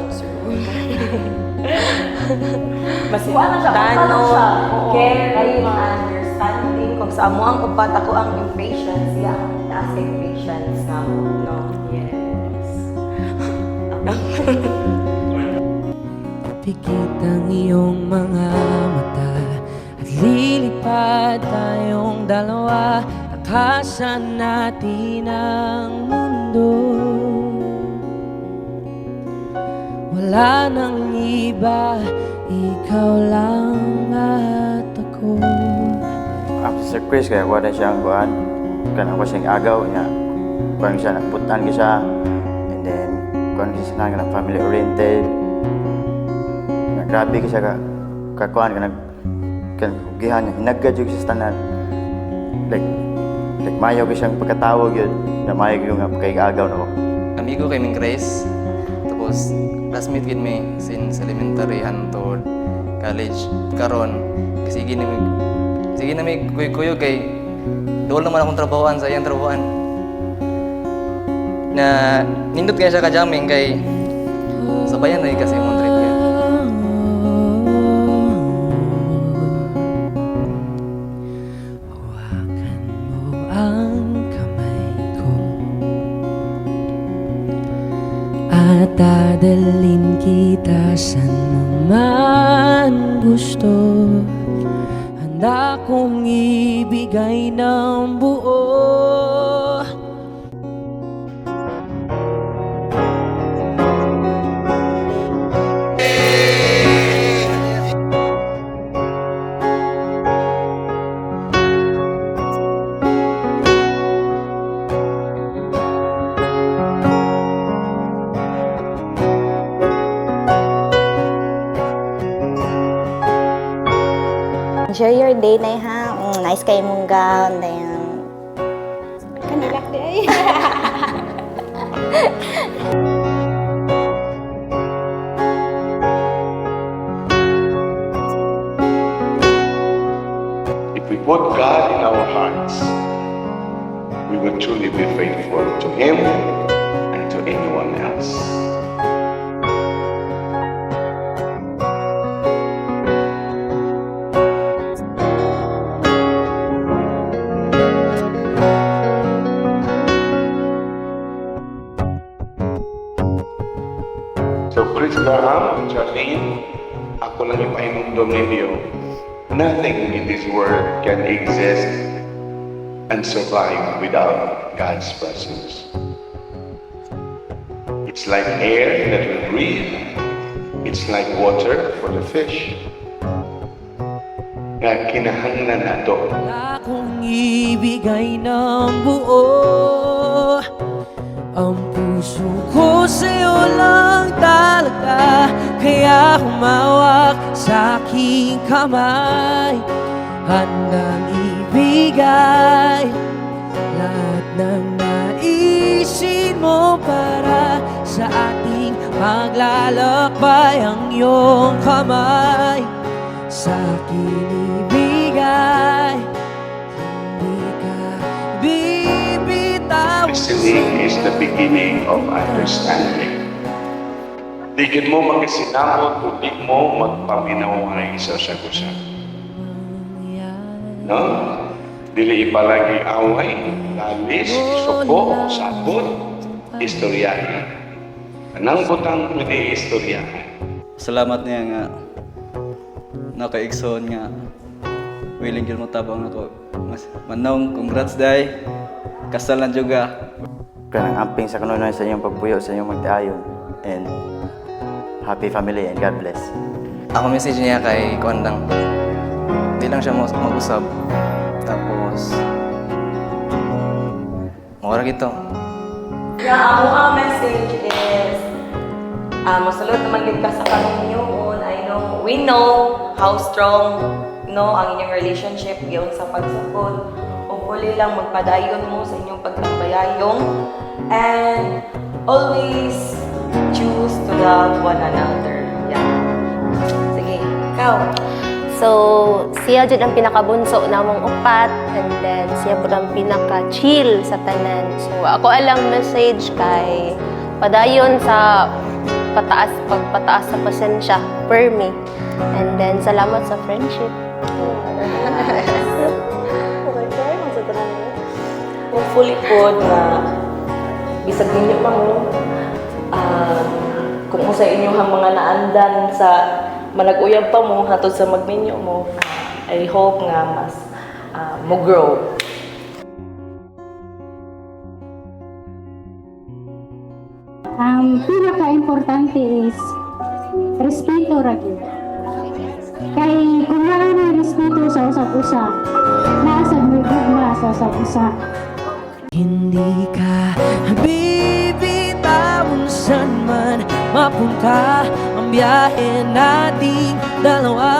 answer. Mas Wala siya, tanong, siya. caring, understanding. Kung sa amo ang upat, ako ang impatient. Siya ang taas kay patience nga mo, no? Yes. Pikit ang iyong mga mata at lilipad tayong dalawa. Takasan natin ang mundo. Wala nang iba, ikaw lang at ako. After sa Chris, kaya wala siyang buwan. Kanang ko siyang agaw niya. Kung siya nagputan ko siya. And then, kung siya na family oriented. Grabe ka siya kakuhan ka nagkugihan niya. Hinagad yung sa tanan. Like mayo ka siyang pagkatawag yun. Na mayo yung pagkaigagaw na ko. Amigo kay Ming Grace. Tapos, classmate gid me since elementary hantod college. Karon, sige na may kuyo kay doon naman akong trabahoan sa iyang trabahoan. Na nindot kaya siya ka-jamming kay sabayan na kasi mong trip kaya. Hawakan mo ang kamay ko at dadalhin kita saan naman gusto. Handa kong ibigay ng buo. Enjoy your day na ha. Nice kayo mong gown. Kanilak day. If we put God in our hearts, we will truly be faithful to Him and to anyone else. So, Chris Graham, Charlene, ako lang ipahinumdum ninyo, nothing in this world can exist and survive without God's presence. It's like air that we breathe. It's like water for the fish. Nga kinahanglan nato. Wala kong ibigay ng buo. Ang puso ko sa'yo lang talaga. Kaya humawak sa aking kamay. Handang ibigay lahat ng naisin mo para sa ating maglalakbay. Ang iyong kamay sa akin ibigay. Hindi ka bibitaw. Listening is the beginning of understanding. Di mo magkasinamot o di mo magpaminaway sa sagusan. No? Dili ipalagi away, lalis, suko, sabot, istoryahan. Anang butang pwede istoryahan. Salamat niya nga nakaigsoon nga willing gyud mo tabang ako. Mas manong congrats day. Kasal na juga. Kanang amping sa kanunan sa iyong pagpuyo, sa iyong magtiayon. And happy family and God bless. Ako message niya kay Kondang. Di lang siya mag-usap. Tapos mawala gito. Yeah, ako ang message is, masalot naman din ka sa Panginoon. We know how strong ang inyong relationship yun sa pagsukod. Hopefully lang magpadayon mo sa inyong pagtambayayong. And always choose to love one another. Yeah. Sige, ikaw. So, siya dyan ang pinakabunso namong upat, and then siya po ang pinaka-chill sa tanan. So, ako alang message kay padayon sa pagpataas sa pasensya per me. And then, salamat sa friendship. Hopefully po na bisag ninyo pa mo kung sa inyong mga naandan sa manag-uyab pa mo hatod sa magminyo mo, I hope nga mas mo grow. Ang pinaka-importante is respeto ra gyud. Kay kung wala na respeto sa usap-usa, naasad mo gugma sa usap-usa. Hindi ka bibitawan saan man mapunta ang biyahe nating dalawa.